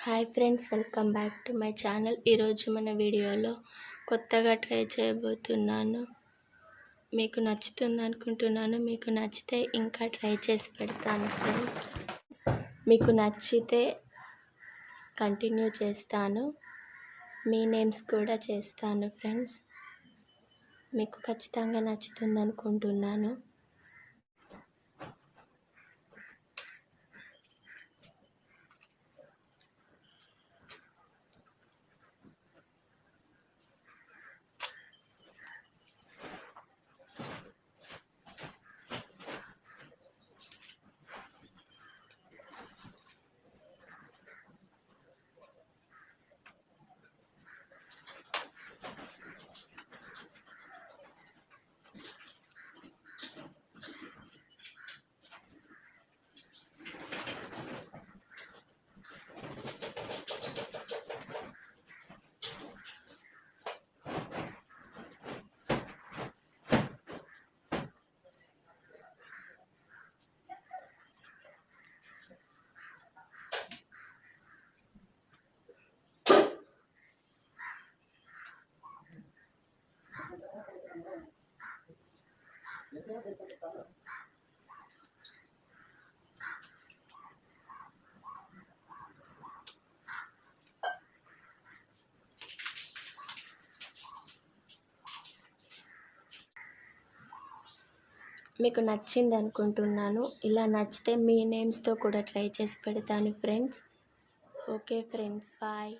Hi friends, welcome back to my channel. ఈరోజు మన వీడియోలో కొత్తగా ట్రై చేయబోతున్నాను. మీకు నచ్చుతుంది అనుకుంటున్నాను. మీకు నచ్చితే ఇంకా ట్రై చేసి పెడతాను ఫ్రెండ్స్. మీకు నచ్చితే కంటిన్యూ చేస్తాను. మీ నేమ్స్ కూడా చేస్తాను ఫ్రెండ్స్. మీకు ఖచ్చితంగా నచ్చుతుంది అనుకుంటున్నాను. మీకు నచ్చింది అనుకుంటున్నాను. ఇలా నచ్చితే మీ నేమ్స్తో కూడా ట్రై చేసి పెడతాను ఫ్రెండ్స్. Okay friends, bye.